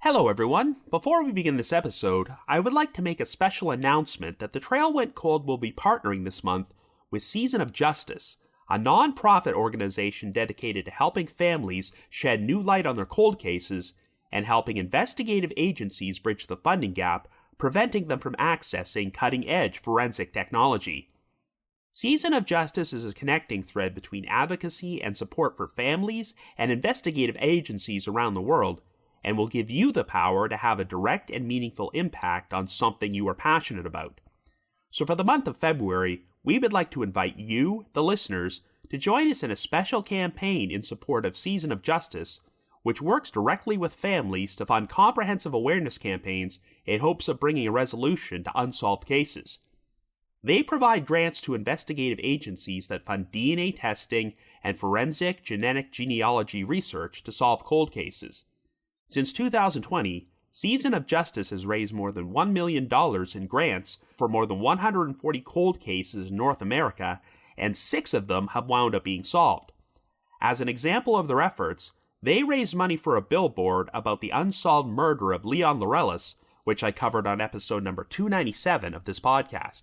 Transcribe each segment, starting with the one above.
Hello everyone. Before we begin this episode, I would like to make a special announcement that The Trail Went Cold will be partnering this month with Season of Justice, a non-profit organization dedicated to helping families shed new light on their cold cases and helping investigative agencies bridge the funding gap, preventing them from accessing cutting-edge forensic technology. Season of Justice is a connecting thread between advocacy and support for families and investigative agencies around the world, and will give you the power to have a direct and meaningful impact on something you are passionate about. So for the month of February, we would like to invite you, the listeners, to join us in a special campaign in support of Season of Justice, which works directly with families to fund comprehensive awareness campaigns in hopes of bringing a resolution to unsolved cases. They provide grants to investigative agencies that fund DNA testing and forensic genetic genealogy research to solve cold cases. Since 2020, Season of Justice has raised more than $1 million in grants for more than 140 cold cases in North America, and 6 of them have wound up being solved. As an example of their efforts, they raised money for a billboard about the unsolved murder of Leon Laurelis, which I covered on episode number 297 of this podcast.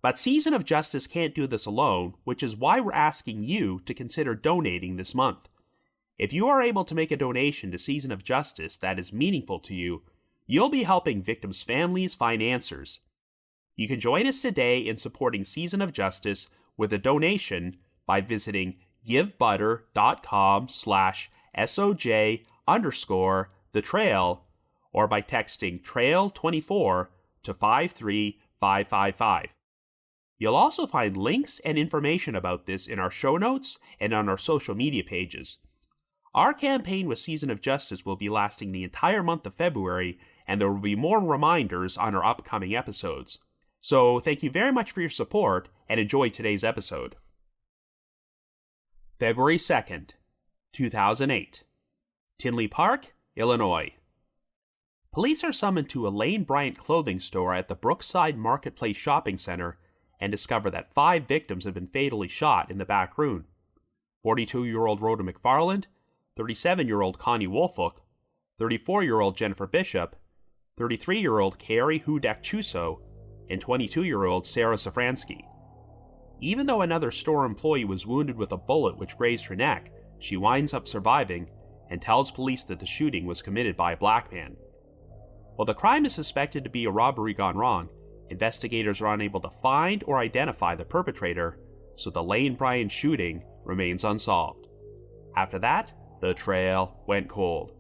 But Season of Justice can't do this alone, which is why we're asking you to consider donating this month. If you are able to make a donation to Season of Justice that is meaningful to you, you'll be helping victims' families find answers. You can join us today in supporting Season of Justice with a donation by visiting givebudder.com/SOJ_the-trail or by texting TRAIL24 to 53555. You'll also find links and information about this in our show notes and on our social media pages. Our campaign with Season of Justice will be lasting the entire month of February, and there will be more reminders on our upcoming episodes. So thank you very much for your support, and enjoy today's episode. February 2nd, 2008. Tinley Park, Illinois. Police are summoned to a Lane Bryant clothing store at the Brookside Marketplace Shopping Center and discover that 5 victims have been fatally shot in the back room. 42-year-old Rhoda McFarland, 37-year-old Connie Wolfolk, 34-year-old Jennifer Bishop, 33-year-old Carrie Hudek Chiuso, and 22-year-old Sarah Szafranski. Even though another store employee was wounded with a bullet which grazed her neck, she winds up surviving and tells police that the shooting was committed by a black man. While the crime is suspected to be a robbery gone wrong, investigators are unable to find or identify the perpetrator, so the Lane Bryant shooting remains unsolved. After that, the trail went cold.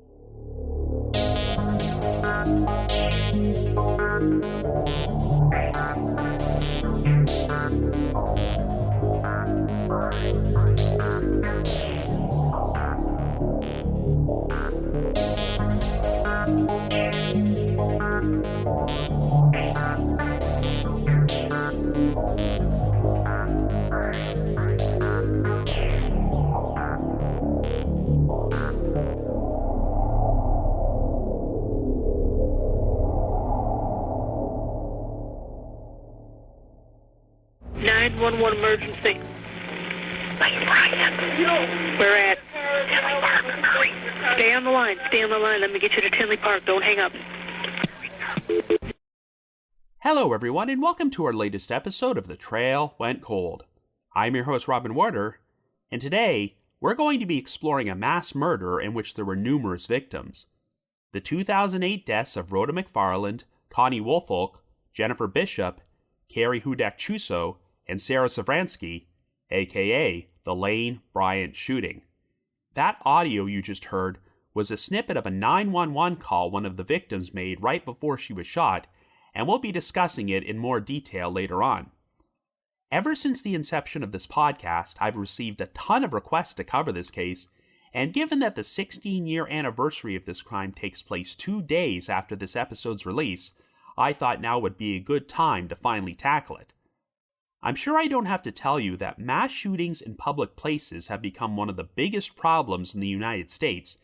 One emergency. Lane Bryant. Where at? Tinley Park. Hurry. Stay on the line. Let me get you to Tinley Park. Don't hang up. Hello everyone, and welcome to our latest episode of The Trail Went Cold. I'm your host Robin Werder, and today we're going to be exploring a mass murder in which there were numerous victims. The 2008 deaths of Rhoda McFarland, Connie Wolfolk, Jennifer Bishop, Carrie Hudek Chiuso, and Sarah Szafranski, aka the Lane Bryant Shooting. That audio you just heard was a snippet of a 911 call one of the victims made right before she was shot, and we'll be discussing it in more detail later on. Ever since the inception of this podcast, I've received a ton of requests to cover this case, and given that the 16-year anniversary of this crime takes place 2 days after this episode's release, I thought now would be a good time to finally tackle it. I'm sure I don't have to tell you that mass shootings in public places have become one of the biggest problems in the United States,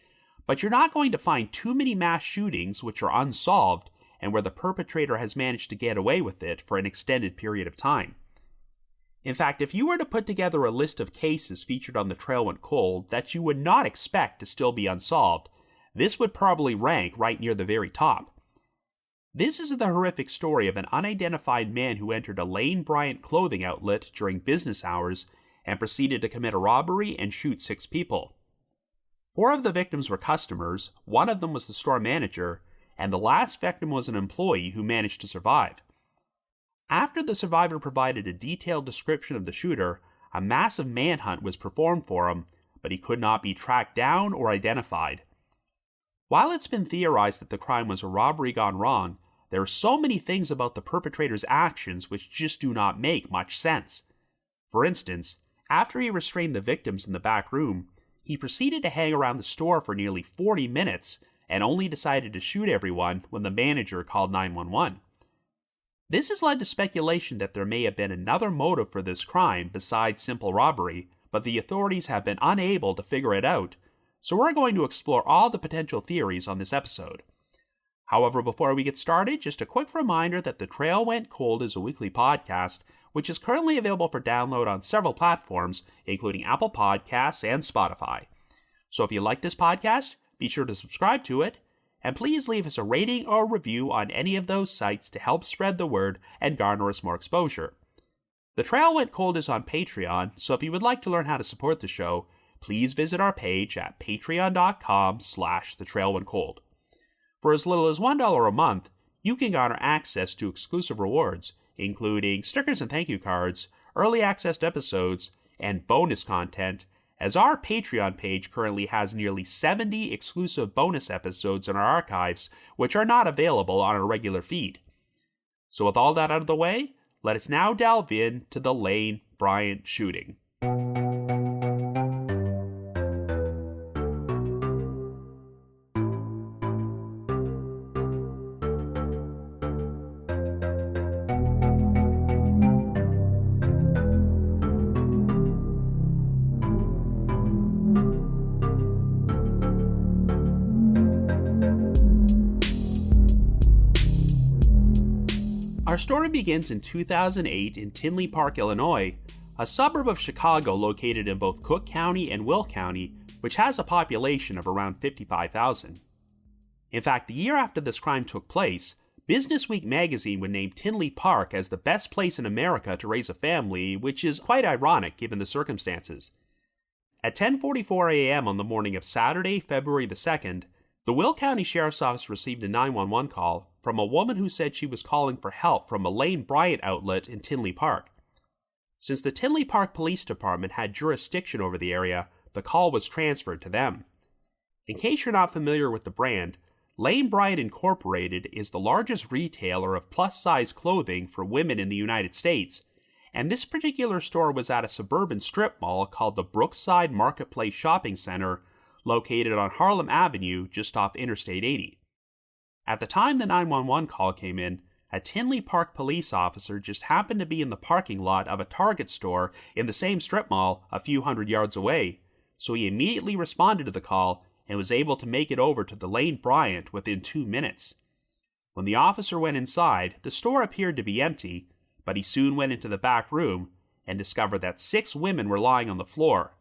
but you're not going to find too many mass shootings which are unsolved and where the perpetrator has managed to get away with it for an extended period of time. In fact, if you were to put together a list of cases featured on The Trail Went Cold that you would not expect to still be unsolved, this would probably rank right near the very top. This is the horrific story of an unidentified man who entered a Lane Bryant clothing outlet during business hours and proceeded to commit a robbery and shoot 6 people. 4 of the victims were customers, 1 of them was the store manager, and the last victim was an employee who managed to survive. After the survivor provided a detailed description of the shooter, a massive manhunt was performed for him, but he could not be tracked down or identified. While it's been theorized that the crime was a robbery gone wrong, there are so many things about the perpetrator's actions which just do not make much sense. For instance, after he restrained the victims in the back room, he proceeded to hang around the store for nearly 40 minutes and only decided to shoot everyone when the manager called 911. This has led to speculation that there may have been another motive for this crime besides simple robbery, but the authorities have been unable to figure it out, so we're going to explore all the potential theories on this episode. However, before we get started, just a quick reminder that The Trail Went Cold is a weekly podcast, which is currently available for download on several platforms, including Apple Podcasts and Spotify. So if you like this podcast, be sure to subscribe to it, and please leave us a rating or review on any of those sites to help spread the word and garner us more exposure. The Trail Went Cold is on Patreon, so if you would like to learn how to support the show, please visit our page at patreon.com/thetrailwentcold. For as little as $1 a month, you can garner access to exclusive rewards, including stickers and thank you cards, early access to episodes, and bonus content, as our Patreon page currently has nearly 70 exclusive bonus episodes in our archives, which are not available on our regular feed. So with all that out of the way, let us now delve into the Lane Bryant shooting. Our story begins in 2008 in Tinley Park, Illinois, a suburb of Chicago located in both Cook County and Will County, which has a population of around 55,000. In fact, the year after this crime took place, Businessweek magazine would name Tinley Park as the best place in America to raise a family, which is quite ironic given the circumstances. At 10:44 a.m. on the morning of Saturday, February the 2nd, the Will County Sheriff's Office received a 911 call from a woman who said she was calling for help from a Lane Bryant outlet in Tinley Park. Since the Tinley Park Police Department had jurisdiction over the area, the call was transferred to them. In case you're not familiar with the brand, Lane Bryant Incorporated is the largest retailer of plus-size clothing for women in the United States, and this particular store was at a suburban strip mall called the Brookside Marketplace Shopping Center, located on Harlem Avenue just off Interstate 80. At the time the 911 call came in, a Tinley Park police officer just happened to be in the parking lot of a Target store in the same strip mall a few hundred yards away, so he immediately responded to the call and was able to make it over to the Lane Bryant within 2 minutes. When the officer went inside, the store appeared to be empty, but he soon went into the back room and discovered that 6 women were lying on the floor.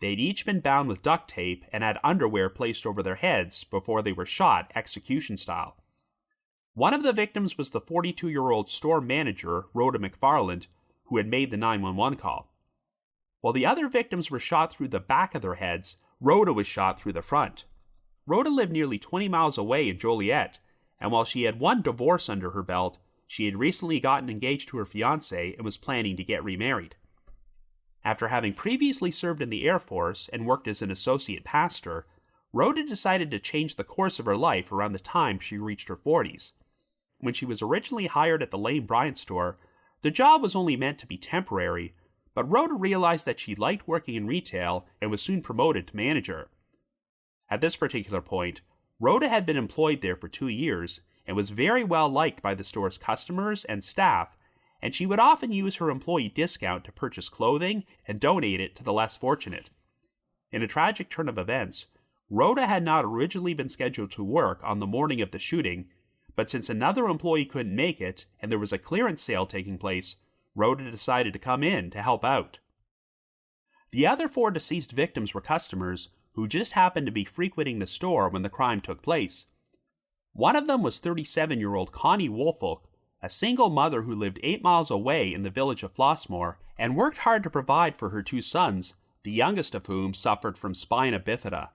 They'd each been bound with duct tape and had underwear placed over their heads before they were shot execution style. One of the victims was the 42-year-old store manager, Rhoda McFarland, who had made the 911 call. While the other victims were shot through the back of their heads, Rhoda was shot through the front. Rhoda lived nearly 20 miles away in Joliet, and while she had 1 divorce under her belt, she had recently gotten engaged to her fiancé and was planning to get remarried. After having previously served in the Air Force and worked as an associate pastor, Rhoda decided to change the course of her life around the time she reached her 40s. When she was originally hired at the Lane Bryant store, the job was only meant to be temporary, but Rhoda realized that she liked working in retail and was soon promoted to manager. At this particular point, Rhoda had been employed there for 2 years and was very well liked by the store's customers and staff, and she would often use her employee discount to purchase clothing and donate it to the less fortunate. In a tragic turn of events, Rhoda had not originally been scheduled to work on the morning of the shooting, but since another employee couldn't make it and there was a clearance sale taking place, Rhoda decided to come in to help out. The other 4 deceased victims were customers who just happened to be frequenting the store when the crime took place. One of them was 37-year-old Connie Wolfolk, a single mother who lived 8 miles away in the village of Flossmoor and worked hard to provide for her 2 sons, the youngest of whom suffered from spina bifida.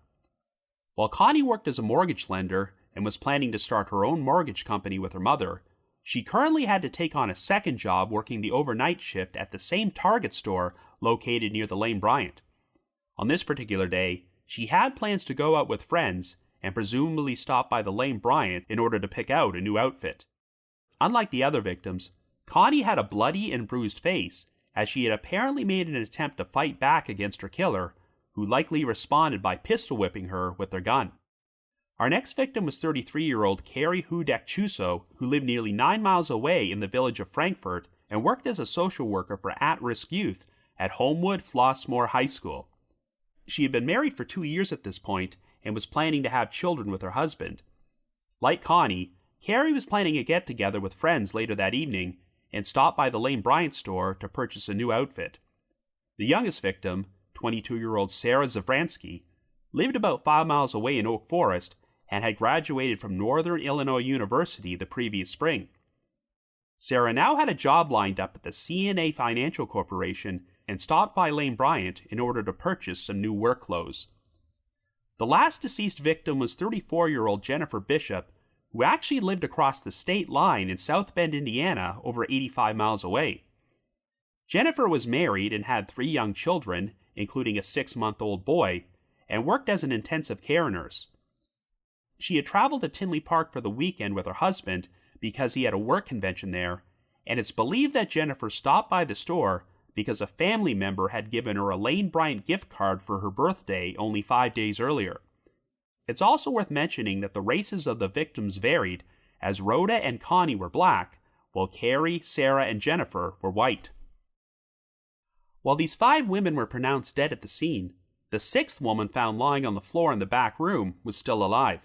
While Connie worked as a mortgage lender and was planning to start her own mortgage company with her mother, she currently had to take on a second job working the overnight shift at the same Target store located near the Lane Bryant. On this particular day, she had plans to go out with friends and presumably stop by the Lane Bryant in order to pick out a new outfit. Unlike the other victims, Connie had a bloody and bruised face, as she had apparently made an attempt to fight back against her killer, who likely responded by pistol whipping her with their gun. Our next victim was 33-year-old Carrie Hudek Chiuso, who lived nearly 9 miles away in the village of Frankfurt and worked as a social worker for at-risk youth at Homewood Flossmoor High School. She had been married for 2 years at this point and was planning to have children with her husband. Like Connie, Carrie was planning a get-together with friends later that evening and stopped by the Lane Bryant store to purchase a new outfit. The youngest victim, 22-year-old Sarah Szafranski, lived about 5 miles away in Oak Forest and had graduated from Northern Illinois University the previous spring. Sarah now had a job lined up at the CNA Financial Corporation and stopped by Lane Bryant in order to purchase some new work clothes. The last deceased victim was 34-year-old Jennifer Bishop, who actually lived across the state line in South Bend, Indiana, over 85 miles away. Jennifer was married and had 3 young children, including a 6-month-old boy, and worked as an intensive care nurse. She had traveled to Tinley Park for the weekend with her husband because he had a work convention there, and it's believed that Jennifer stopped by the store because a family member had given her a Lane Bryant gift card for her birthday only 5 days earlier. It's also worth mentioning that the races of the victims varied, as Rhoda and Connie were black, while Carrie, Sarah, and Jennifer were white. While these 5 women were pronounced dead at the scene, the 6th woman found lying on the floor in the back room was still alive.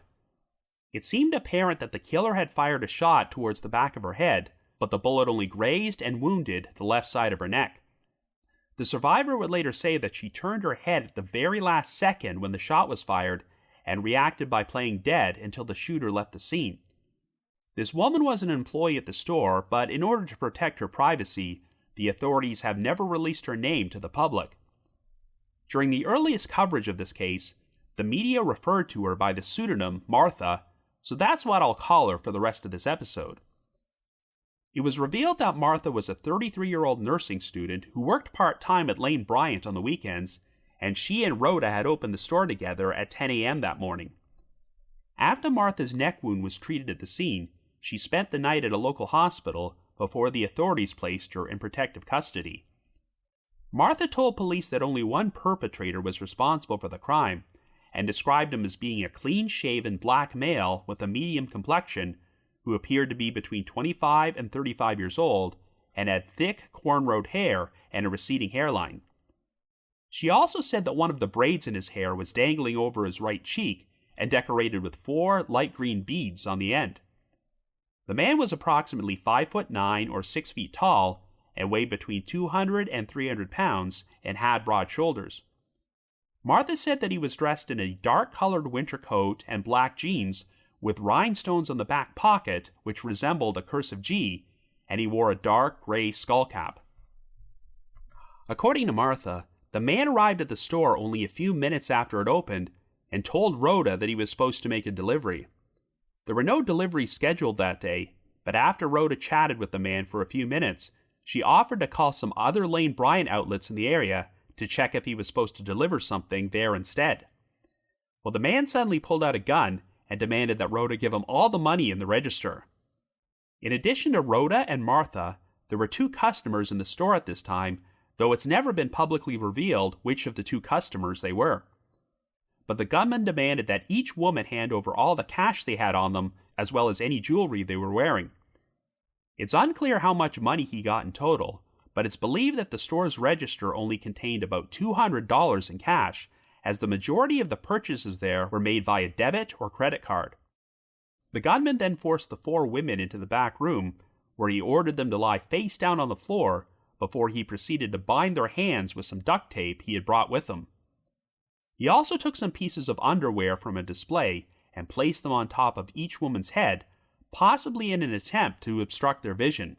It seemed apparent that the killer had fired a shot towards the back of her head, but the bullet only grazed and wounded the left side of her neck. The survivor would later say that she turned her head at the very last second when the shot was fired and reacted by playing dead until the shooter left the scene. This woman was an employee at the store, but in order to protect her privacy, the authorities have never released her name to the public. During the earliest coverage of this case, the media referred to her by the pseudonym Martha, so that's what I'll call her for the rest of this episode. It was revealed that Martha was a 33-year-old nursing student who worked part-time at Lane Bryant on the weekends, and she and Rhoda had opened the store together at 10 a.m. that morning. After Martha's neck wound was treated at the scene, she spent the night at a local hospital before the authorities placed her in protective custody. Martha told police that only one perpetrator was responsible for the crime, and described him as being a clean-shaven black male with a medium complexion who appeared to be between 25 and 35 years old and had thick, cornrowed hair and a receding hairline. She also said that one of the braids in his hair was dangling over his right cheek and decorated with 4 light green beads on the end. The man was approximately 5'9" or 6 feet tall and weighed between 200 and 300 pounds and had broad shoulders. Martha said that he was dressed in a dark-colored winter coat and black jeans with rhinestones on the back pocket which resembled a cursive G, and he wore a dark gray skull cap. According to Martha, the man arrived at the store only a few minutes after it opened and told Rhoda that he was supposed to make a delivery. There were no deliveries scheduled that day, but after Rhoda chatted with the man for a few minutes, she offered to call some other Lane Bryant outlets in the area to check if he was supposed to deliver something there instead. Well, the man suddenly pulled out a gun and demanded that Rhoda give him all the money in the register. In addition to Rhoda and Martha, there were 2 customers in the store at this time, though it's never been publicly revealed which of the 2 customers they were. But the gunman demanded that each woman hand over all the cash they had on them, as well as any jewelry they were wearing. It's unclear how much money he got in total, but it's believed that the store's register only contained about $200 in cash, as the majority of the purchases there were made via debit or credit card. The gunman then forced the 4 women into the back room, where he ordered them to lie face down on the floor before he proceeded to bind their hands with some duct tape he had brought with him. He also took some pieces of underwear from a display and placed them on top of each woman's head, possibly in an attempt to obstruct their vision.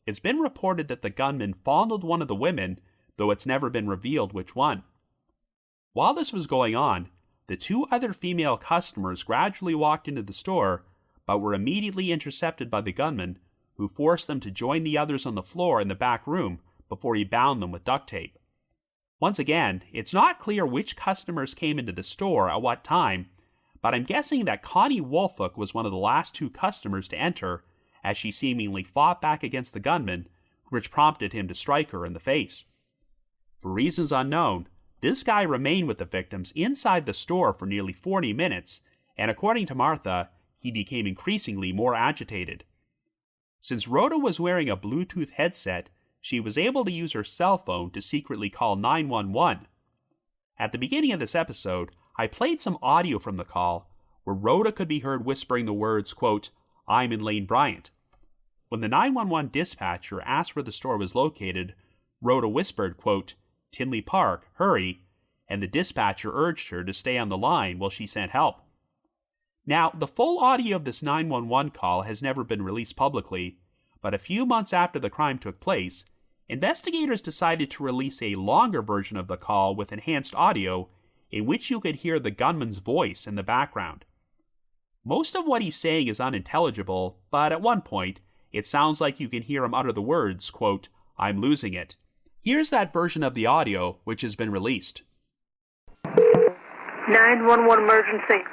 It's been reported that the gunman fondled one of the women, though it's never been revealed which one. While this was going on, the two other female customers gradually walked into the store, but were immediately intercepted by the gunman, who forced them to join the others on the floor in the back room before he bound them with duct tape. Once again, it's not clear which customers came into the store at what time, but I'm guessing that Connie Wolfolk was one of the last two customers to enter, as she seemingly fought back against the gunman, which prompted him to strike her in the face. For reasons unknown, this guy remained with the victims inside the store for nearly 40 minutes, and according to Martha, he became increasingly more agitated. Since Rhoda was wearing a Bluetooth headset, she was able to use her cell phone to secretly call 911. At the beginning of this episode, I played some audio from the call, where Rhoda could be heard whispering the words, quote, "I'm in Lane Bryant." When the 911 dispatcher asked where the store was located, Rhoda whispered, quote, "Tinley Park, hurry," and the dispatcher urged her to stay on the line while she sent help. Now, the full audio of this 911 call has never been released publicly, but a few months after the crime took place, investigators decided to release a longer version of the call with enhanced audio in which you could hear the gunman's voice in the background. Most of what he's saying is unintelligible, but at one point, it sounds like you can hear him utter the words, quote, "I'm losing it." Here's that version of the audio which has been released. 911 emergency.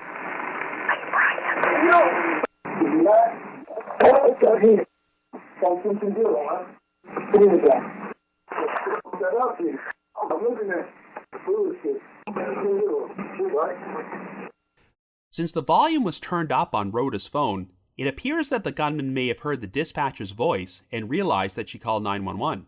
Since the volume was turned up on Rhoda's phone, it appears that the gunman may have heard the dispatcher's voice and realized that she called 911.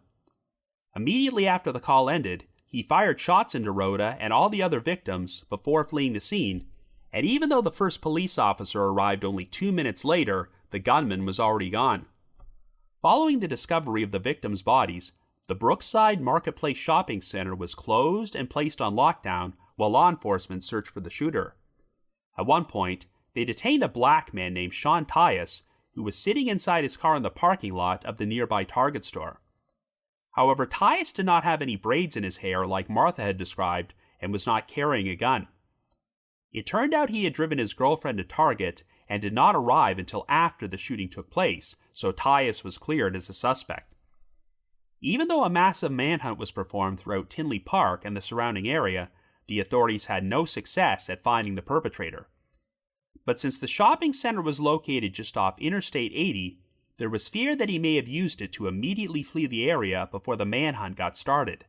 Immediately after the call ended, he fired shots into Rhoda and all the other victims before fleeing the scene, and even though the first police officer arrived only 2 minutes later, the gunman was already gone. Following the discovery of the victims' bodies, the Brookside Marketplace Shopping Center was closed and placed on lockdown while law enforcement searched for the shooter. At one point, they detained a black man named Sean Tyus, who was sitting inside his car in the parking lot of the nearby Target store. However, Tyus did not have any braids in his hair like Martha had described and was not carrying a gun. It turned out he had driven his girlfriend to Target and did not arrive until after the shooting took place, so Tyus was cleared as a suspect. Even though a massive manhunt was performed throughout Tinley Park and the surrounding area, the authorities had no success at finding the perpetrator. But since the shopping center was located just off Interstate 80, there was fear that he may have used it to immediately flee the area before the manhunt got started.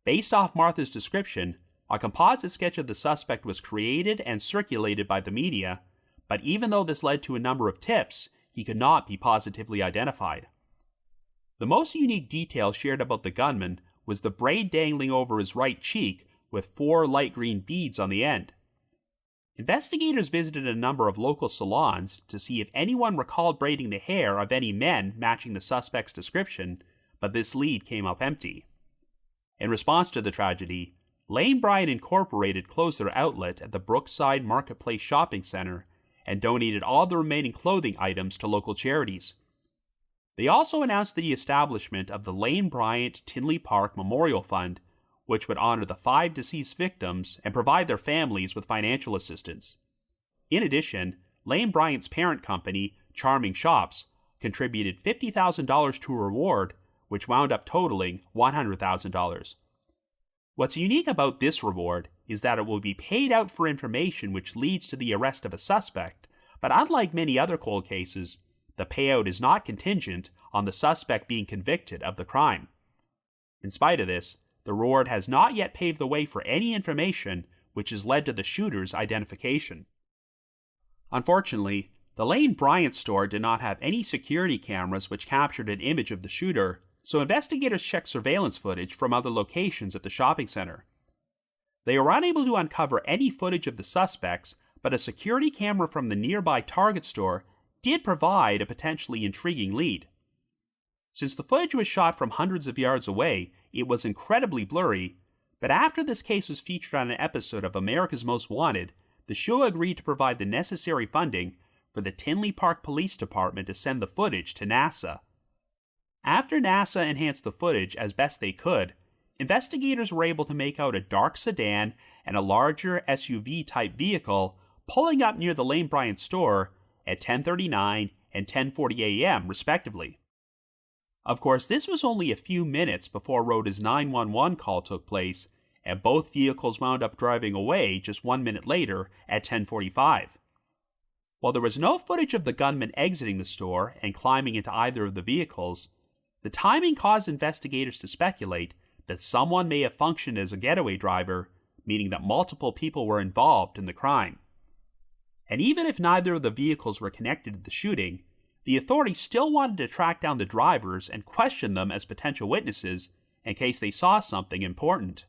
Based off Martha's description, a composite sketch of the suspect was created and circulated by the media, but even though this led to a number of tips, he could not be positively identified. The most unique detail shared about the gunman was the braid dangling over his right cheek with 4 light green beads on the end. Investigators visited a number of local salons to see if anyone recalled braiding the hair of any men matching the suspect's description, but this lead came up empty. In response to the tragedy, Lane Bryant Incorporated closed their outlet at the Brookside Marketplace Shopping Center and donated all the remaining clothing items to local charities. They also announced the establishment of the Lane Bryant Tinley Park Memorial Fund, which would honor the 5 deceased victims and provide their families with financial assistance. In addition, Lane Bryant's parent company, Charming Shops, contributed $50,000 to a reward, which wound up totaling $100,000. What's unique about this reward is that it will be paid out for information which leads to the arrest of a suspect, but unlike many other cold cases, the payout is not contingent on the suspect being convicted of the crime. In spite of this, the reward has not yet paved the way for any information which has led to the shooter's identification. Unfortunately, the Lane Bryant store did not have any security cameras which captured an image of the shooter, so investigators checked surveillance footage from other locations at the shopping center. They were unable to uncover any footage of the suspects, but a security camera from the nearby Target store did provide a potentially intriguing lead. Since the footage was shot from hundreds of yards away, it was incredibly blurry, But after this case was featured on an episode of America's Most Wanted, the show agreed to provide the necessary funding for the Tinley Park Police Department to send the footage to NASA. After NASA enhanced the footage as best they could, investigators were able to make out a dark sedan and a larger SUV-type vehicle pulling up near the Lane Bryant store at 10:39 and 10:40 a.m., respectively. Of course, this was only a few minutes before Rhoda's 911 call took place, and both vehicles wound up driving away just 1 minute later at 10:45. While there was no footage of the gunman exiting the store and climbing into either of the vehicles, the timing caused investigators to speculate that someone may have functioned as a getaway driver, meaning that multiple people were involved in the crime. And even if neither of the vehicles were connected to the shooting, the authorities still wanted to track down the drivers and question them as potential witnesses in case they saw something important.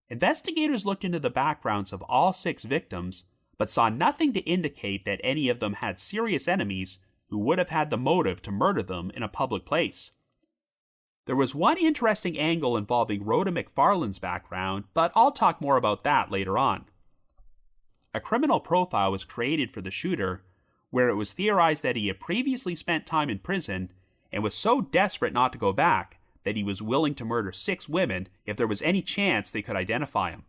Investigators looked into the backgrounds of all 6 victims, but saw nothing to indicate that any of them had serious enemies who would have had the motive to murder them in a public place. There was one interesting angle involving Rhoda McFarland's background, but I'll talk more about that later on. A criminal profile was created for the shooter, where it was theorized that he had previously spent time in prison and was so desperate not to go back that he was willing to murder 6 women if there was any chance they could identify him.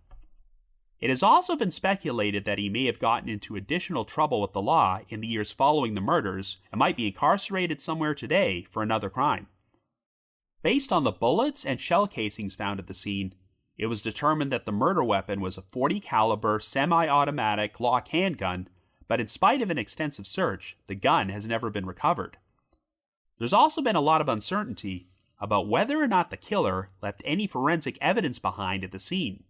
It has also been speculated that he may have gotten into additional trouble with the law in the years following the murders and might be incarcerated somewhere today for another crime. Based on the bullets and shell casings found at the scene, it was determined that the murder weapon was a .40 caliber semi-automatic Glock handgun, but in spite of an extensive search, the gun has never been recovered. There's also been a lot of uncertainty about whether or not the killer left any forensic evidence behind at the scene.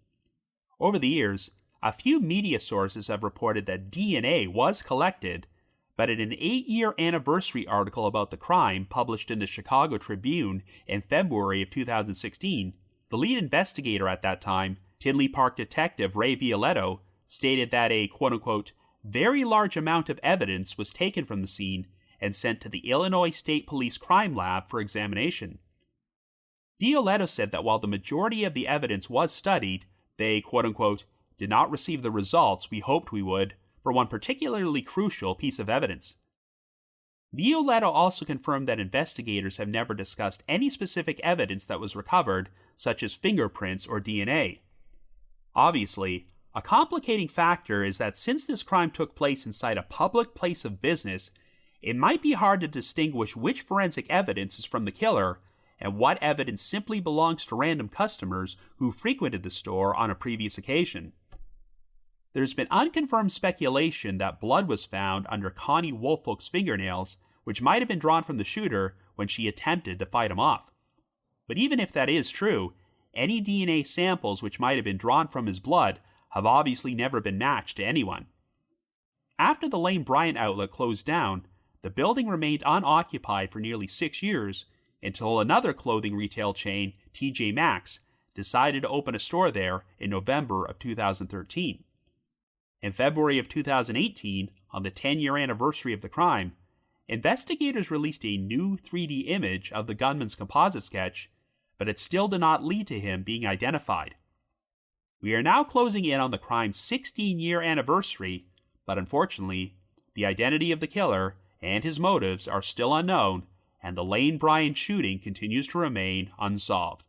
Over the years, a few media sources have reported that DNA was collected, but in an 8-year anniversary article about the crime published in the Chicago Tribune in February of 2016, the lead investigator at that time, Tinley Park detective Ray Violetto, stated that a quote-unquote very large amount of evidence was taken from the scene and sent to the Illinois State Police Crime Lab for examination. Violetto said that while the majority of the evidence was studied, they, quote-unquote, did not receive the results we hoped we would for one particularly crucial piece of evidence. Violetto also confirmed that investigators have never discussed any specific evidence that was recovered, such as fingerprints or DNA. Obviously, a complicating factor is that since this crime took place inside a public place of business, it might be hard to distinguish which forensic evidence is from the killer and what evidence simply belongs to random customers who frequented the store on a previous occasion. There's been unconfirmed speculation that blood was found under Connie Wolfolk's fingernails, which might have been drawn from the shooter when she attempted to fight him off. But even if that is true, any DNA samples which might have been drawn from his blood have obviously never been matched to anyone. After the Lane Bryant outlet closed down, the building remained unoccupied for nearly 6 years until another clothing retail chain, TJ Maxx, decided to open a store there in November of 2013. In February of 2018, on the 10-year anniversary of the crime, investigators released a new 3D image of the gunman's composite sketch, but it still did not lead to him being identified. We are now closing in on the crime's 16-year anniversary, but unfortunately, the identity of the killer and his motives are still unknown, and the Lane Bryant shooting continues to remain unsolved.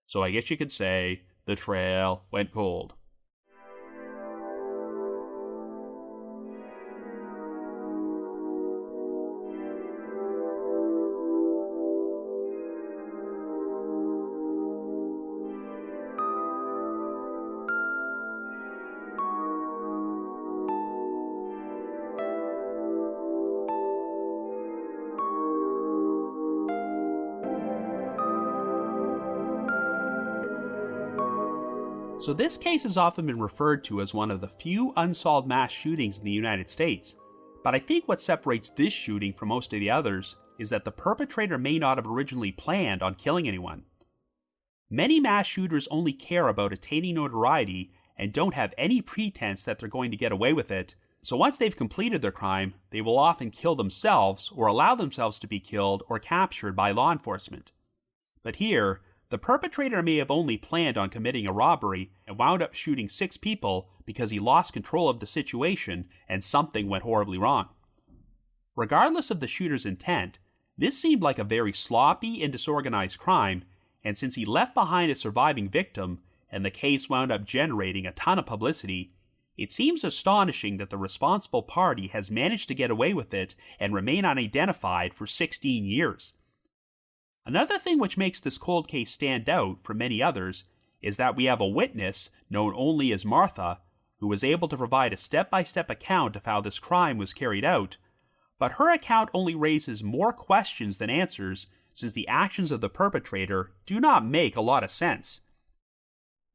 So I guess you could say the trail went cold. So this case has often been referred to as one of the few unsolved mass shootings in the United States, but I think what separates this shooting from most of the others is that the perpetrator may not have originally planned on killing anyone. Many mass shooters only care about attaining notoriety and don't have any pretense that they're going to get away with it, so once they've completed their crime, they will often kill themselves or allow themselves to be killed or captured by law enforcement. But here, The perpetrator may have only planned on committing a robbery and wound up shooting 6 people because he lost control of the situation and something went horribly wrong. Regardless of the shooter's intent, this seemed like a very sloppy and disorganized crime, and since he left behind a surviving victim and the case wound up generating a ton of publicity, it seems astonishing that the responsible party has managed to get away with it and remain unidentified for 16 years. Another thing which makes this cold case stand out from many others is that we have a witness, known only as Martha, who was able to provide a step-by-step account of how this crime was carried out, but her account only raises more questions than answers since the actions of the perpetrator do not make a lot of sense.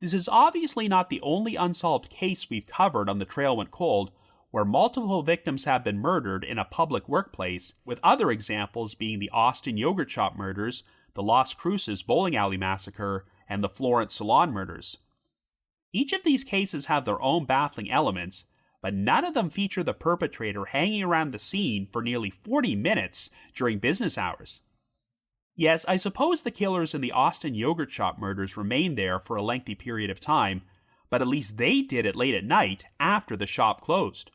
This is obviously not the only unsolved case we've covered on The Trail Went Cold, where multiple victims have been murdered in a public workplace, with other examples being the Austin yogurt shop murders, the Las Cruces bowling alley massacre, and the Florence salon murders. Each of these cases have their own baffling elements, but none of them feature the perpetrator hanging around the scene for nearly 40 minutes during business hours. Yes, I suppose the killers in the Austin yogurt shop murders remained there for a lengthy period of time, but at least they did it late at night after the shop closed.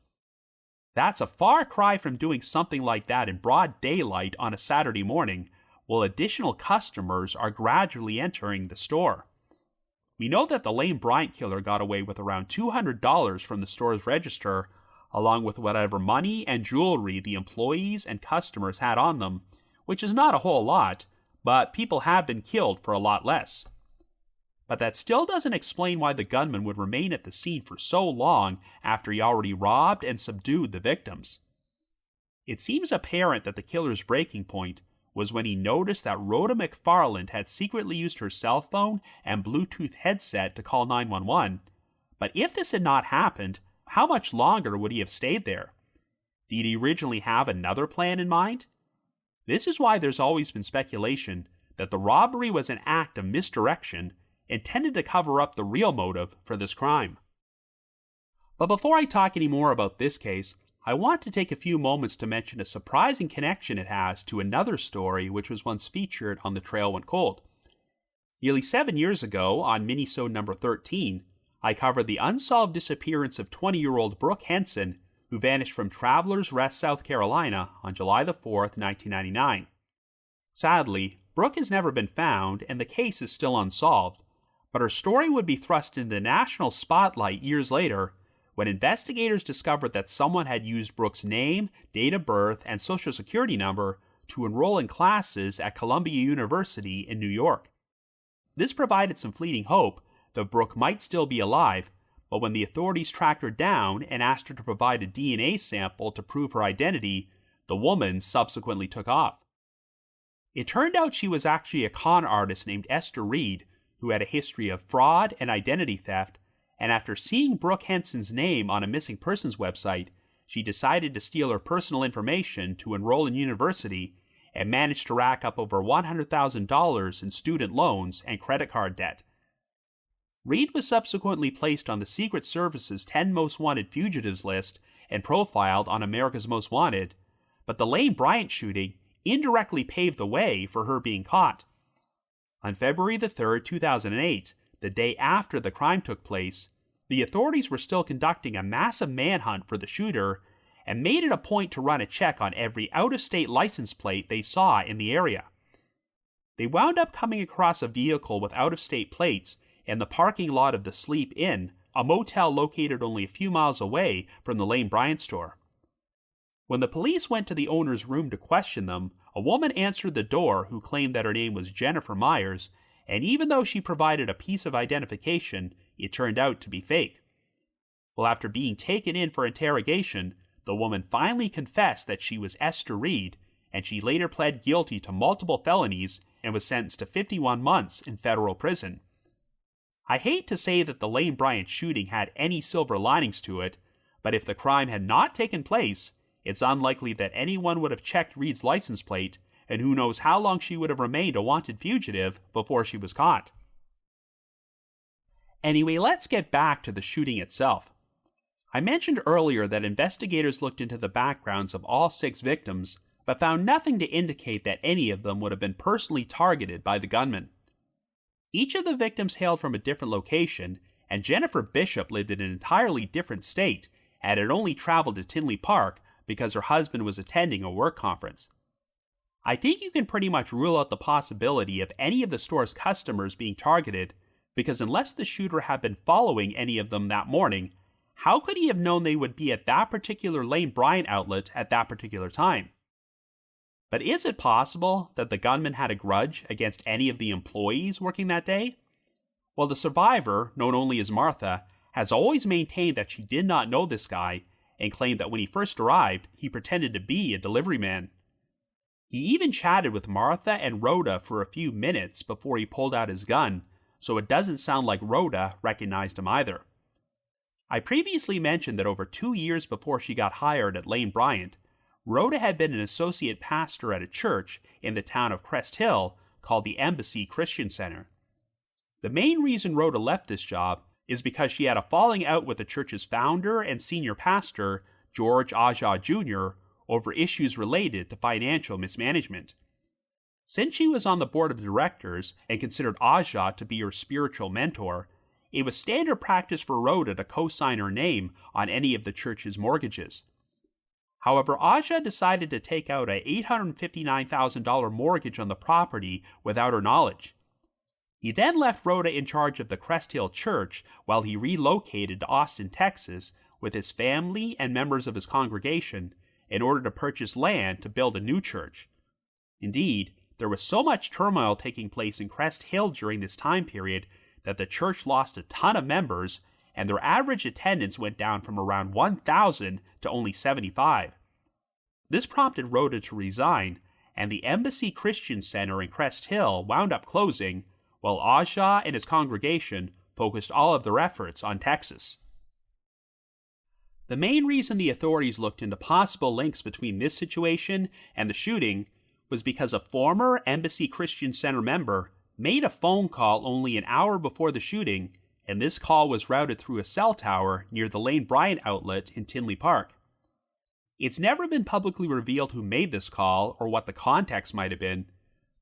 That's a far cry from doing something like that in broad daylight on a Saturday morning, while additional customers are gradually entering the store. We know that the Lane Bryant killer got away with around $200 from the store's register, along with whatever money and jewelry the employees and customers had on them, which is not a whole lot, but people have been killed for a lot less. But that still doesn't explain why the gunman would remain at the scene for so long after he already robbed and subdued the victims. It seems apparent that the killer's breaking point was when he noticed that Rhoda McFarland had secretly used her cell phone and Bluetooth headset to call 911, but if this had not happened, how much longer would he have stayed there? Did he originally have another plan in mind? This is why there's always been speculation that the robbery was an act of misdirection intended to cover up the real motive for this crime. But before I talk any more about this case, I want to take a few moments to mention a surprising connection it has to another story which was once featured on The Trail Went Cold. Nearly 7 years ago, on Minisode number 13, I covered the unsolved disappearance of 20-year-old Brooke Henson, who vanished from Travelers Rest, South Carolina on July the 4th, 1999. Sadly, Brooke has never been found and the case is still unsolved, but her story would be thrust into the national spotlight years later when investigators discovered that someone had used Brooke's name, date of birth, and social security number to enroll in classes at Columbia University in New York. This provided some fleeting hope that Brooke might still be alive, but when the authorities tracked her down and asked her to provide a DNA sample to prove her identity, the woman subsequently took off. It turned out she was actually a con artist named Esther Reed, who had a history of fraud and identity theft, and after seeing Brooke Henson's name on a missing persons website, she decided to steal her personal information to enroll in university and managed to rack up over $100,000 in student loans and credit card debt. Reed was subsequently placed on the Secret Service's 10 Most Wanted Fugitives list and profiled on America's Most Wanted, but the Lane Bryant shooting indirectly paved the way for her being caught. On February the 3rd, 2008, the day after the crime took place, the authorities were still conducting a massive manhunt for the shooter and made it a point to run a check on every out-of-state license plate they saw in the area. They wound up coming across a vehicle with out-of-state plates in the parking lot of the Sleep Inn, a motel located only a few miles away from the Lane Bryant store. When the police went to the owner's room to question them, a woman answered the door who claimed that her name was Jennifer Myers, and even though she provided a piece of identification, it turned out to be fake. Well, after being taken in for interrogation, the woman finally confessed that she was Esther Reed, and she later pled guilty to multiple felonies and was sentenced to 51 months in federal prison. I hate to say that the Lane Bryant shooting had any silver linings to it, but if the crime had not taken place, it's unlikely that anyone would have checked Reed's license plate, and who knows how long she would have remained a wanted fugitive before she was caught. Anyway, let's get back to the shooting itself. I mentioned earlier that investigators looked into the backgrounds of all 6 victims, but found nothing to indicate that any of them would have been personally targeted by the gunman. Each of the victims hailed from a different location, and Jennifer Bishop lived in an entirely different state and had only traveled to Tinley Park because her husband was attending a work conference. I think you can pretty much rule out the possibility of any of the store's customers being targeted, because unless the shooter had been following any of them that morning, how could he have known they would be at that particular Lane Bryant outlet at that particular time? But is it possible that the gunman had a grudge against any of the employees working that day? Well, the survivor, known only as Martha, has always maintained that she did not know this guy and claimed that when he first arrived, he pretended to be a delivery man. He even chatted with Martha and Rhoda for a few minutes before he pulled out his gun, so it doesn't sound like Rhoda recognized him either. I previously mentioned that over 2 years before she got hired at Lane Bryant, Rhoda had been an associate pastor at a church in the town of Crest Hill called the Embassy Christian Center. The main reason Rhoda left this job is because she had a falling out with the church's founder and senior pastor, George Aja Jr., over issues related to financial mismanagement. Since she was on the board of directors and considered Aja to be her spiritual mentor, it was standard practice for Rhoda to co-sign her name on any of the church's mortgages. However, Aja decided to take out a $859,000 mortgage on the property without her knowledge. He then left Rhoda in charge of the Crest Hill Church while he relocated to Austin, Texas, with his family and members of his congregation in order to purchase land to build a new church. Indeed, there was so much turmoil taking place in Crest Hill during this time period that the church lost a ton of members, and their average attendance went down from around 1,000 to only 75. This prompted Rhoda to resign, and the Embassy Christian Center in Crest Hill wound up closing, while Aja and his congregation focused all of their efforts on Texas. The main reason the authorities looked into possible links between this situation and the shooting was because a former Embassy Christian Center member made a phone call only an hour before the shooting, and this call was routed through a cell tower near the Lane Bryant outlet in Tinley Park. It's never been publicly revealed who made this call or what the context might have been,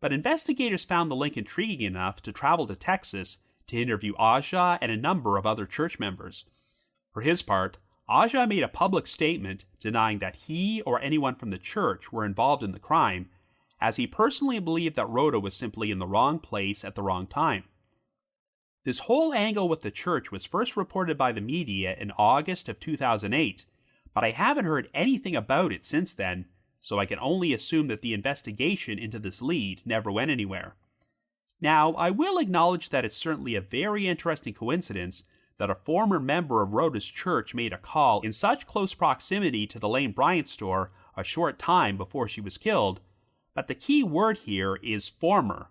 but investigators found the link intriguing enough to travel to Texas to interview Aja and a number of other church members. For his part, Aja made a public statement denying that he or anyone from the church were involved in the crime, as he personally believed that Rhoda was simply in the wrong place at the wrong time. This whole angle with the church was first reported by the media in August of 2008, but I haven't heard anything about it since then, so I can only assume that the investigation into this lead never went anywhere. Now, I will acknowledge that it's certainly a very interesting coincidence that a former member of Rhoda's church made a call in such close proximity to the Lane Bryant store a short time before she was killed, but the key word here is former.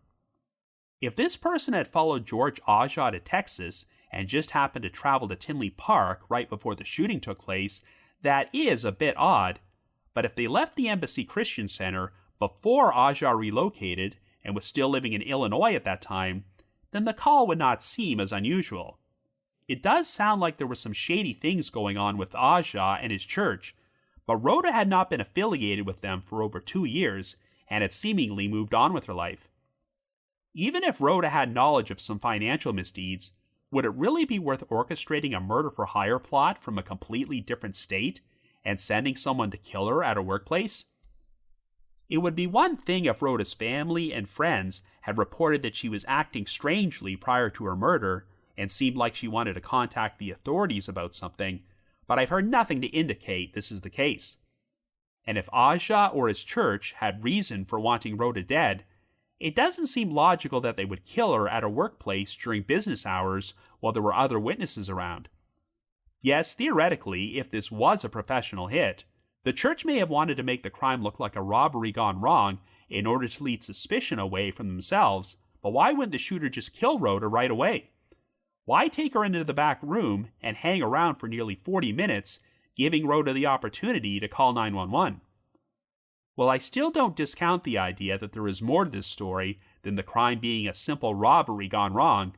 If this person had followed George Aja to Texas and just happened to travel to Tinley Park right before the shooting took place, that is a bit odd, but if they left the Embassy Christian Center before Aja relocated and was still living in Illinois at that time, then the call would not seem as unusual. It does sound like there were some shady things going on with Aja and his church, but Rhoda had not been affiliated with them for over 2 years and had seemingly moved on with her life. Even if Rhoda had knowledge of some financial misdeeds, would it really be worth orchestrating a murder-for-hire plot from a completely different state and sending someone to kill her at her workplace? It would be one thing if Rhoda's family and friends had reported that she was acting strangely prior to her murder and seemed like she wanted to contact the authorities about something, but I've heard nothing to indicate this is the case. And if Aja or his church had reason for wanting Rhoda dead, it doesn't seem logical that they would kill her at her workplace during business hours while there were other witnesses around. Yes, theoretically, if this was a professional hit, the church may have wanted to make the crime look like a robbery gone wrong in order to lead suspicion away from themselves, but why wouldn't the shooter just kill Rhoda right away? Why take her into the back room and hang around for nearly 40 minutes, giving Rhoda the opportunity to call 911? Well, I still don't discount the idea that there is more to this story than the crime being a simple robbery gone wrong.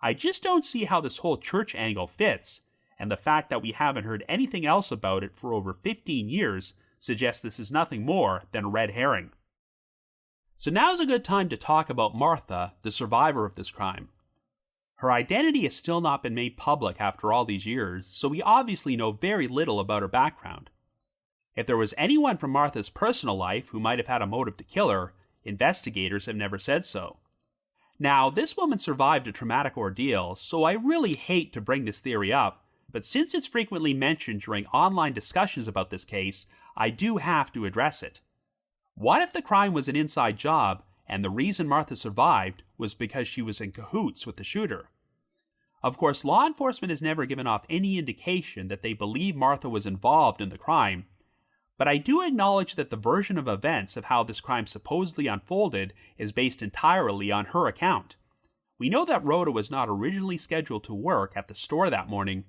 I just don't see how this whole church angle fits, and the fact that we haven't heard anything else about it for over 15 years suggests this is nothing more than a red herring. So now's a good time to talk about Martha, the survivor of this crime. Her identity has still not been made public after all these years, so we obviously know very little about her background. If there was anyone from Martha's personal life who might have had a motive to kill her, investigators have never said so. Now, this woman survived a traumatic ordeal, so I really hate to bring this theory up, but since it's frequently mentioned during online discussions about this case, I do have to address it. What if the crime was an inside job, and the reason Martha survived was because she was in cahoots with the shooter? Of course, law enforcement has never given off any indication that they believe Martha was involved in the crime, but I do acknowledge that the version of events of how this crime supposedly unfolded is based entirely on her account. We know that Rhoda was not originally scheduled to work at the store that morning,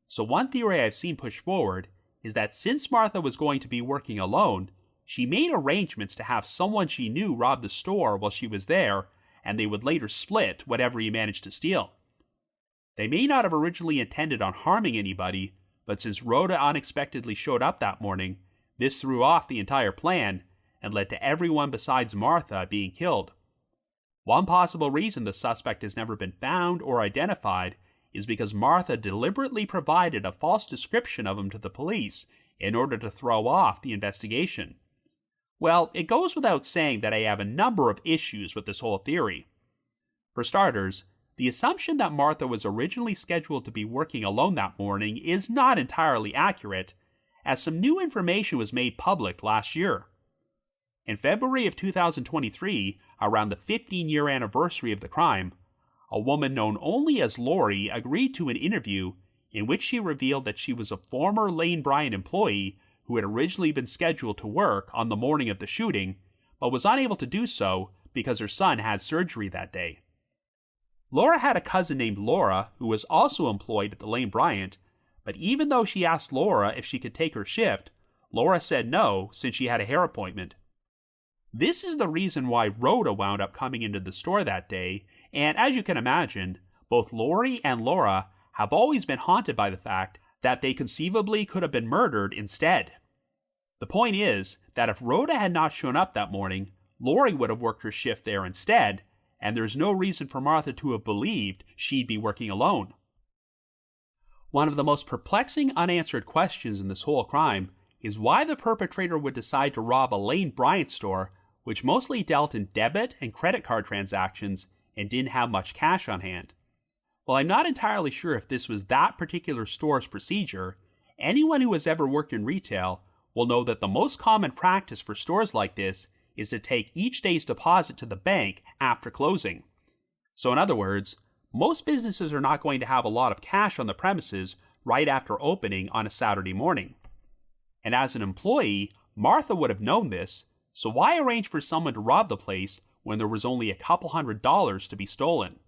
so one theory I've seen pushed forward is that since Martha was going to be working alone, she made arrangements to have someone she knew rob the store while she was there, and they would later split whatever he managed to steal. They may not have originally intended on harming anybody, but since Rhoda unexpectedly showed up that morning, this threw off the entire plan and led to everyone besides Martha being killed. One possible reason the suspect has never been found or identified is because Martha deliberately provided a false description of him to the police in order to throw off the investigation. Well, it goes without saying that I have a number of issues with this whole theory. For starters, the assumption that Martha was originally scheduled to be working alone that morning is not entirely accurate, as some new information was made public last year. In February of 2023, around the 15-year anniversary of the crime, a woman known only as Lori agreed to an interview in which she revealed that she was a former Lane Bryant employee who had originally been scheduled to work on the morning of the shooting, but was unable to do so because her son had surgery that day. Laura had a cousin named Laura who was also employed at the Lane Bryant, but even though she asked Laura if she could take her shift, Laura said no since she had a hair appointment. This is the reason why Rhoda wound up coming into the store that day, and as you can imagine, both Lori and Laura have always been haunted by the fact that they conceivably could have been murdered instead. The point is that if Rhoda had not shown up that morning, Lori would have worked her shift there instead, and there's no reason for Martha to have believed she'd be working alone. One of the most perplexing unanswered questions in this whole crime is why the perpetrator would decide to rob a Lane Bryant store, which mostly dealt in debit and credit card transactions and didn't have much cash on hand. While I'm not entirely sure if this was that particular store's procedure, anyone who has ever worked in retail will know that the most common practice for stores like this is to take each day's deposit to the bank after closing. So in other words, most businesses are not going to have a lot of cash on the premises right after opening on a Saturday morning. And as an employee, Martha would have known this, so why arrange for someone to rob the place when there was only a couple $100s to be stolen?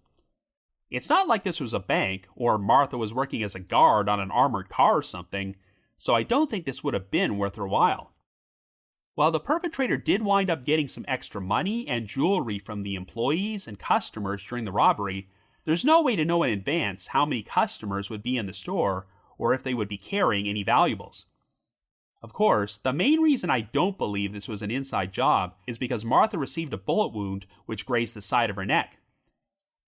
It's not like this was a bank, or Martha was working as a guard on an armored car or something, so I don't think this would have been worth her while. While the perpetrator did wind up getting some extra money and jewelry from the employees and customers during the robbery, there's no way to know in advance how many customers would be in the store or if they would be carrying any valuables. Of course, the main reason I don't believe this was an inside job is because Martha received a bullet wound which grazed the side of her neck.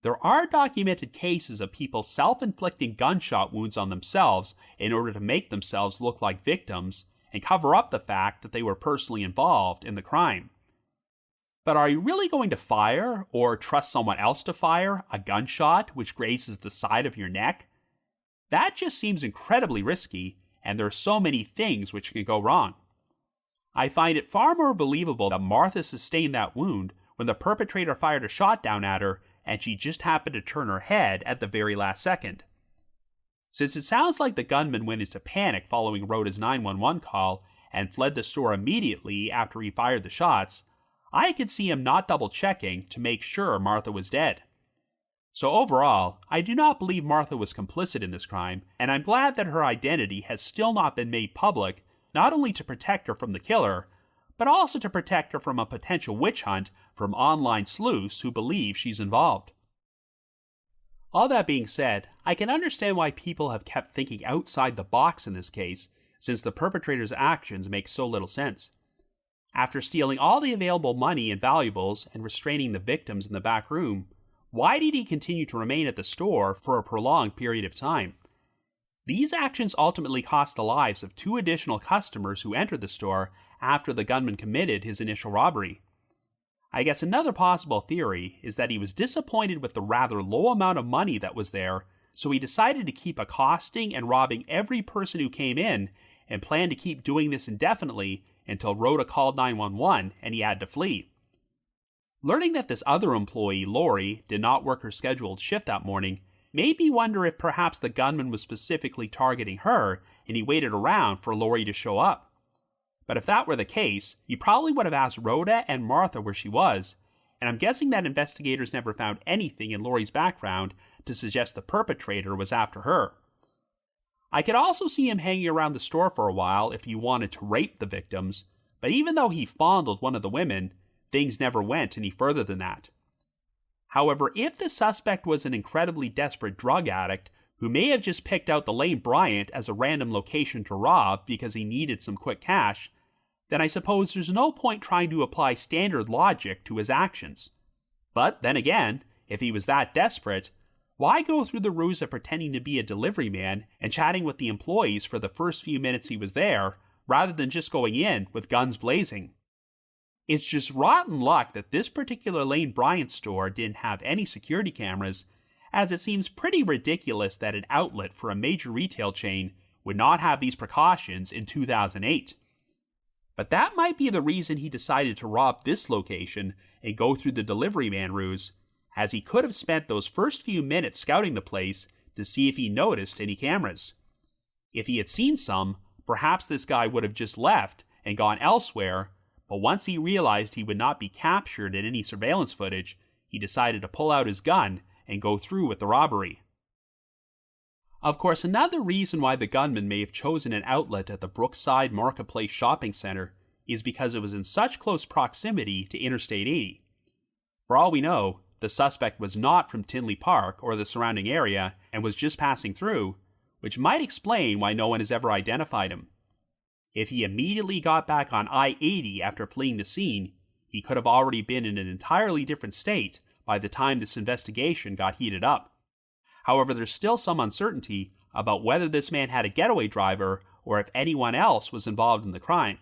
There are documented cases of people self-inflicting gunshot wounds on themselves in order to make themselves look like victims and cover up the fact that they were personally involved in the crime. But are you really going to fire, or trust someone else to fire, a gunshot which grazes the side of your neck? That just seems incredibly risky, and there are so many things which can go wrong. I find it far more believable that Martha sustained that wound when the perpetrator fired a shot down at her and she just happened to turn her head at the very last second. Since it sounds like the gunman went into panic following Rhoda's 911 call and fled the store immediately after he fired the shots, I could see him not double-checking to make sure Martha was dead. So overall, I do not believe Martha was complicit in this crime, and I'm glad that her identity has still not been made public, not only to protect her from the killer, but also to protect her from a potential witch hunt from online sleuths who believe she's involved. All that being said, I can understand why people have kept thinking outside the box in this case, since the perpetrator's actions make so little sense. After stealing all the available money and valuables and restraining the victims in the back room, Why did he continue to remain at the store for a prolonged period of time? These actions ultimately cost the lives of 2 additional customers who entered the store after the gunman committed his initial robbery. I guess another possible theory is that he was disappointed with the rather low amount of money that was there, so he decided to keep accosting and robbing every person who came in and planned to keep doing this indefinitely until Rhoda called 911 and he had to flee. Learning that this other employee, Lori, did not work her scheduled shift that morning made me wonder if perhaps the gunman was specifically targeting her and he waited around for Lori to show up. But if that were the case, he probably would have asked Rhoda and Martha where she was, and I'm guessing that investigators never found anything in Lori's background to suggest the perpetrator was after her. I could also see him hanging around the store for a while if he wanted to rape the victims, but even though he fondled one of the women, things never went any further than that. However, if the suspect was an incredibly desperate drug addict who may have just picked out the Lane Bryant as a random location to rob because he needed some quick cash, then I suppose there's no point trying to apply standard logic to his actions. But then again, if he was that desperate, why go through the ruse of pretending to be a delivery man and chatting with the employees for the first few minutes he was there, rather than just going in with guns blazing? It's just rotten luck that this particular Lane Bryant store didn't have any security cameras, as it seems pretty ridiculous that an outlet for a major retail chain would not have these precautions in 2008. But that might be the reason he decided to rob this location and go through the delivery man ruse, as he could have spent those first few minutes scouting the place to see if he noticed any cameras. If he had seen some, perhaps this guy would have just left and gone elsewhere, but once he realized he would not be captured in any surveillance footage, he decided to pull out his gun and go through with the robbery. Of course, another reason why the gunman may have chosen an outlet at the Brookside Marketplace Shopping Center is because it was in such close proximity to Interstate 80. For all we know, the suspect was not from Tinley Park or the surrounding area and was just passing through, which might explain why no one has ever identified him. If he immediately got back on I-80 after fleeing the scene, he could have already been in an entirely different state by the time this investigation got heated up. However, there's still some uncertainty about whether this man had a getaway driver or if anyone else was involved in the crime.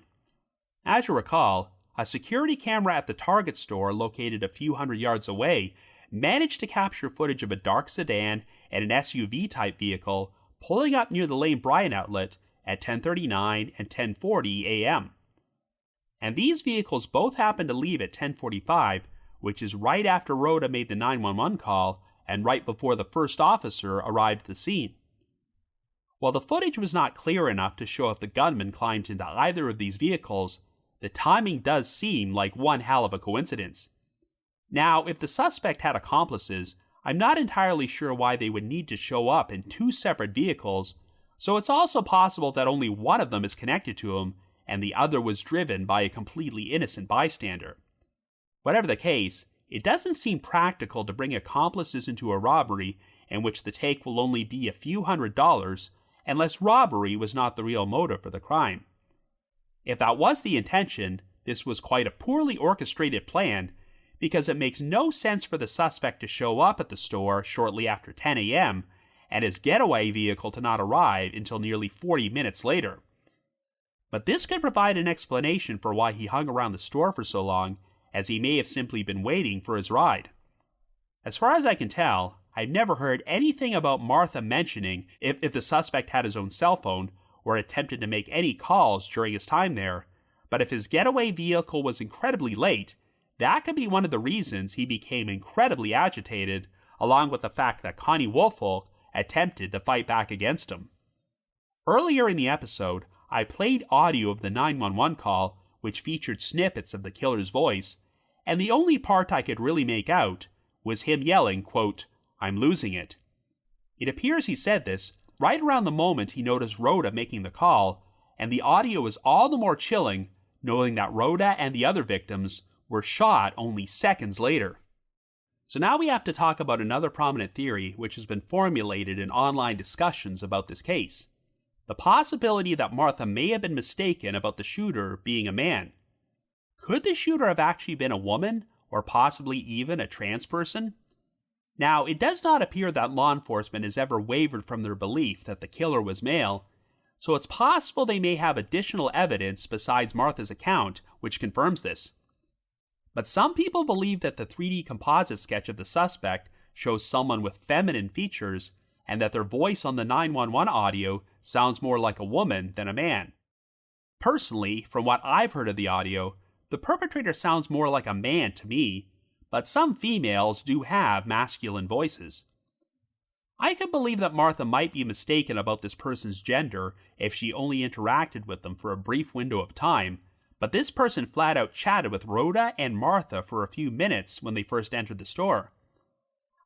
As you recall, a security camera at the Target store located a few hundred yards away managed to capture footage of a dark sedan and an SUV-type vehicle pulling up near the Lane Bryant outlet at 10:39 and 10:40 a.m. And these vehicles both happened to leave at 10:45, which is right after Rhoda made the 911 call and right before the first officer arrived at the scene. While the footage was not clear enough to show if the gunman climbed into either of these vehicles, the timing does seem like one hell of a coincidence. Now, if the suspect had accomplices, I'm not entirely sure why they would need to show up in 2 separate vehicles, so it's also possible that only one of them is connected to him and the other was driven by a completely innocent bystander. Whatever the case, it doesn't seem practical to bring accomplices into a robbery in which the take will only be a few $100s, unless robbery was not the real motive for the crime. If that was the intention, this was quite a poorly orchestrated plan, because it makes no sense for the suspect to show up at the store shortly after 10 a.m. and his getaway vehicle to not arrive until nearly 40 minutes later. But this could provide an explanation for why he hung around the store for so long, as he may have simply been waiting for his ride. As far as I can tell, I've never heard anything about Martha mentioning if the suspect had his own cell phone or attempted to make any calls during his time there, but if his getaway vehicle was incredibly late, that could be one of the reasons he became incredibly agitated, along with the fact that Connie Wolfolk attempted to fight back against him. Earlier in the episode, I played audio of the 911 call, which featured snippets of the killer's voice, and the only part I could really make out was him yelling, quote, "I'm losing it." It appears he said this right around the moment he noticed Rhoda making the call, and the audio is all the more chilling knowing that Rhoda and the other victims were shot only seconds later. So now we have to talk about another prominent theory which has been formulated in online discussions about this case. The possibility that Martha may have been mistaken about the shooter being a man. Could the shooter have actually been a woman, or possibly even a trans person? Now, it does not appear that law enforcement has ever wavered from their belief that the killer was male, so it's possible they may have additional evidence besides Martha's account which confirms this. But some people believe that the 3D composite sketch of the suspect shows someone with feminine features and that their voice on the 911 audio sounds more like a woman than a man. Personally, from what I've heard of the audio, the perpetrator sounds more like a man to me, but some females do have masculine voices. I could believe that Martha might be mistaken about this person's gender if she only interacted with them for a brief window of time, but this person flat out chatted with Rhoda and Martha for a few minutes when they first entered the store.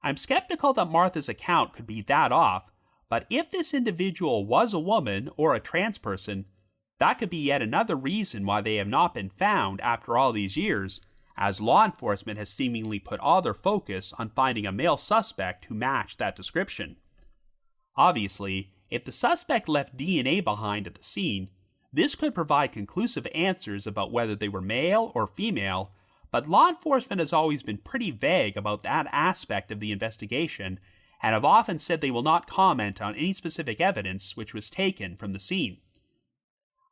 I'm skeptical that Martha's account could be that off, but if this individual was a woman or a trans person, that could be yet another reason why they have not been found after all these years, as law enforcement has seemingly put all their focus on finding a male suspect who matched that description. Obviously, if the suspect left DNA behind at the scene, this could provide conclusive answers about whether they were male or female, but law enforcement has always been pretty vague about that aspect of the investigation and have often said they will not comment on any specific evidence which was taken from the scene.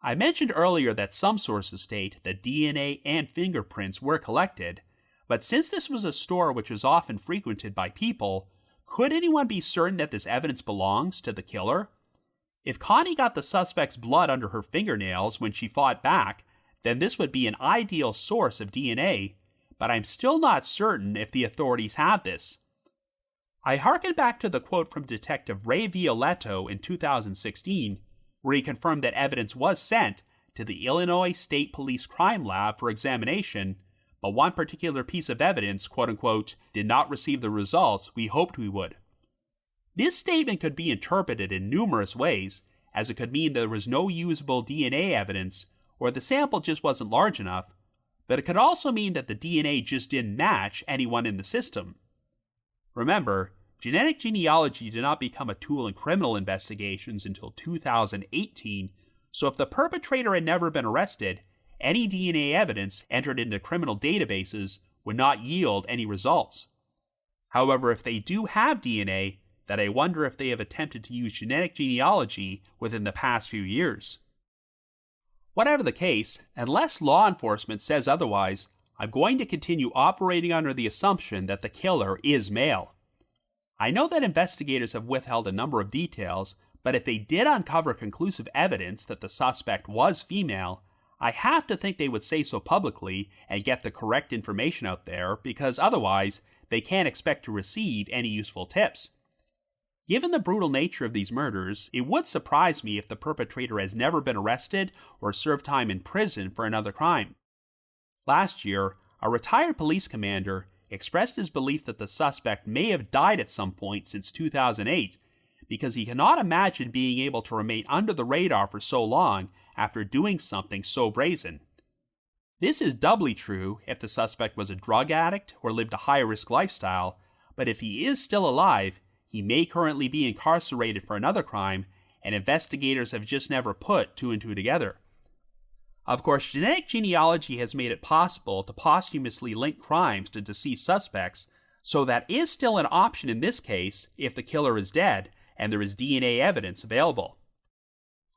I mentioned earlier that some sources state that DNA and fingerprints were collected, but since this was a store which was often frequented by people, could anyone be certain that this evidence belongs to the killer? If Connie got the suspect's blood under her fingernails when she fought back, then this would be an ideal source of DNA, but I'm still not certain if the authorities have this. I harken back to the quote from Detective Ray Violetto in 2016, where he confirmed that evidence was sent to the Illinois State Police Crime Lab for examination, but one particular piece of evidence, quote-unquote, did not receive the results we hoped we would. This statement could be interpreted in numerous ways, as it could mean there was no usable DNA evidence, or the sample just wasn't large enough, but it could also mean that the DNA just didn't match anyone in the system. Remember, genetic genealogy did not become a tool in criminal investigations until 2018, so if the perpetrator had never been arrested, any DNA evidence entered into criminal databases would not yield any results. However, if they do have DNA, then I wonder if they have attempted to use genetic genealogy within the past few years. Whatever the case, unless law enforcement says otherwise, I'm going to continue operating under the assumption that the killer is male. I know that investigators have withheld a number of details, but if they did uncover conclusive evidence that the suspect was female, I have to think they would say so publicly and get the correct information out there, because otherwise they can't expect to receive any useful tips. Given the brutal nature of these murders, it would surprise me if the perpetrator has never been arrested or served time in prison for another crime. Last year, a retired police commander expressed his belief that the suspect may have died at some point since 2008 because he cannot imagine being able to remain under the radar for so long after doing something so brazen. This is doubly true if the suspect was a drug addict or lived a high-risk lifestyle, but if he is still alive, he may currently be incarcerated for another crime, and investigators have just never put two and two together. Of course, genetic genealogy has made it possible to posthumously link crimes to deceased suspects, so that is still an option in this case if the killer is dead and there is DNA evidence available.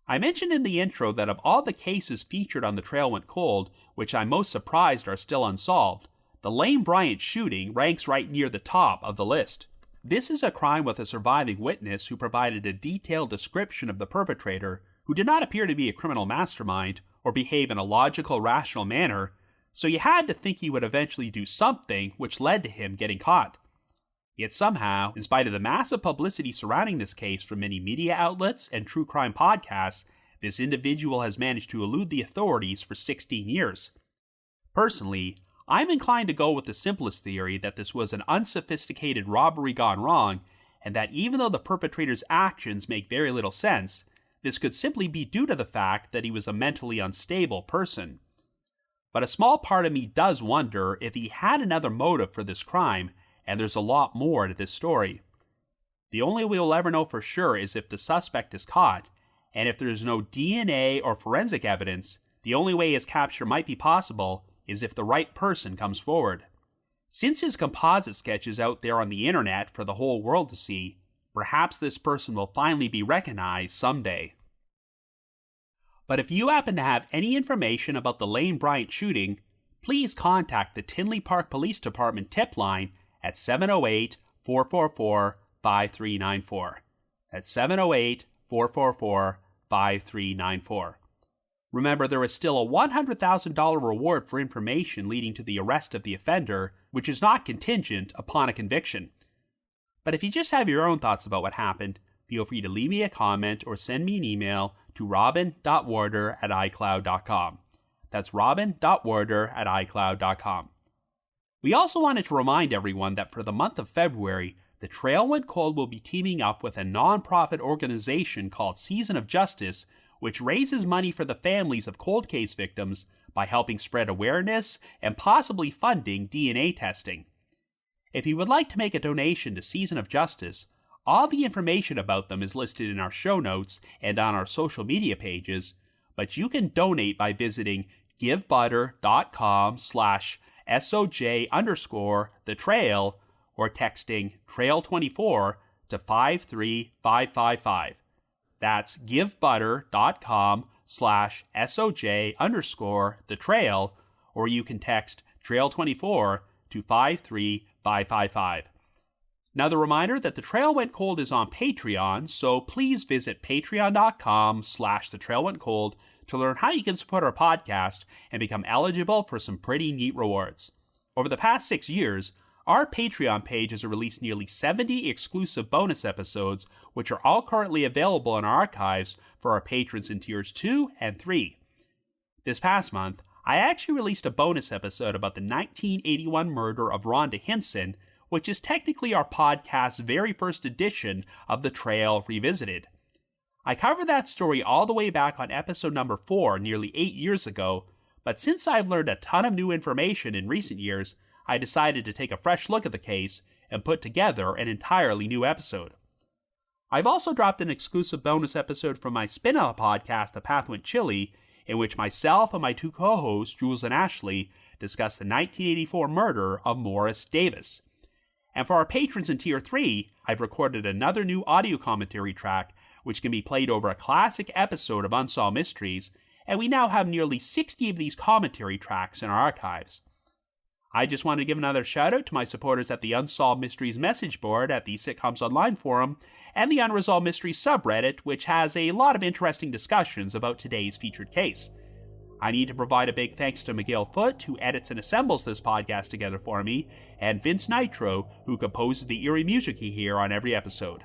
I mentioned in the intro that of all the cases featured on The Trail Went Cold, which I'm most surprised are still unsolved, the Lane Bryant shooting ranks right near the top of the list. This is a crime with a surviving witness who provided a detailed description of the perpetrator, who did not appear to be a criminal mastermind or behave in a logical, rational manner, so you had to think he would eventually do something which led to him getting caught. Yet somehow, in spite of the massive publicity surrounding this case from many media outlets and true crime podcasts, this individual has managed to elude the authorities for 16 years. Personally, I'm inclined to go with the simplest theory that this was an unsophisticated robbery gone wrong, and that even though the perpetrator's actions make very little sense, this could simply be due to the fact that he was a mentally unstable person. But a small part of me does wonder if he had another motive for this crime, and there's a lot more to this story. The only way we'll ever know for sure is if the suspect is caught, and if there's no DNA or forensic evidence, the only way his capture might be possible is if the right person comes forward. Since his composite sketch is out there on the internet for the whole world to see, perhaps this person will finally be recognized someday. But if you happen to have any information about the Lane Bryant shooting, please contact the Tinley Park Police Department tip line at 708-444-5394. That's 708-444-5394. Remember, there is still a $100,000 reward for information leading to the arrest of the offender, which is not contingent upon a conviction. But if you just have your own thoughts about what happened, feel free to leave me a comment or send me an email to robin.warder@icloud.com. That's robin.warder@icloud.com. We also wanted to remind everyone that for the month of February, the Trail Went Cold will be teaming up with a non-profit organization called Season of Justice, which raises money for the families of cold case victims by helping spread awareness and possibly funding DNA testing. If you would like to make a donation to Season of Justice, all the information about them is listed in our show notes and on our social media pages, but you can donate by visiting givebutter.com/SOJ_the-trail or texting trail24 to 53555. That's givebutter.com/SOJ_the-trail, or you can text trail24 to 53555. Now, the reminder that The Trail Went Cold is on Patreon, so please visit patreon.com/thetrailwentcold to learn how you can support our podcast and become eligible for some pretty neat rewards. Over the past 6 years, our Patreon page has released nearly 70 exclusive bonus episodes, which are all currently available in our archives for our patrons in tiers 2 and 3. This past month, I actually released a bonus episode about the 1981 murder of Rhonda Hinson, which is technically our podcast's very first edition of The Trail Revisited. I covered that story all the way back on episode number 4 nearly 8 years ago, but since I've learned a ton of new information in recent years, I decided to take a fresh look at the case and put together an entirely new episode. I've also dropped an exclusive bonus episode from my spin-off podcast, The Path Went Chilly, in which myself and my two co-hosts, Jules and Ashley, discuss the 1984 murder of Morris Davis. And for our patrons in Tier 3, I've recorded another new audio commentary track, which can be played over a classic episode of Unsolved Mysteries, and we now have nearly 60 of these commentary tracks in our archives. I just want to give another shout out to my supporters at the Unsolved Mysteries message board at the Sitcoms Online forum and the Unresolved Mysteries subreddit, which has a lot of interesting discussions about today's featured case. I need to provide a big thanks to Miguel Foote, who edits and assembles this podcast together for me, and Vince Nitro, who composes the eerie music you hear on every episode.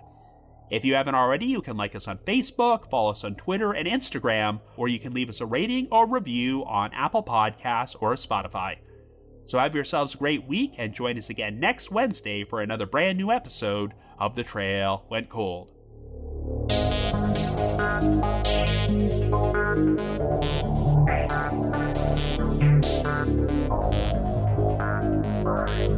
If you haven't already, you can like us on Facebook, follow us on Twitter and Instagram, or you can leave us a rating or review on Apple Podcasts or Spotify. So have yourselves a great week and join us again next Wednesday for another brand new episode of The Trail Went Cold. Bye.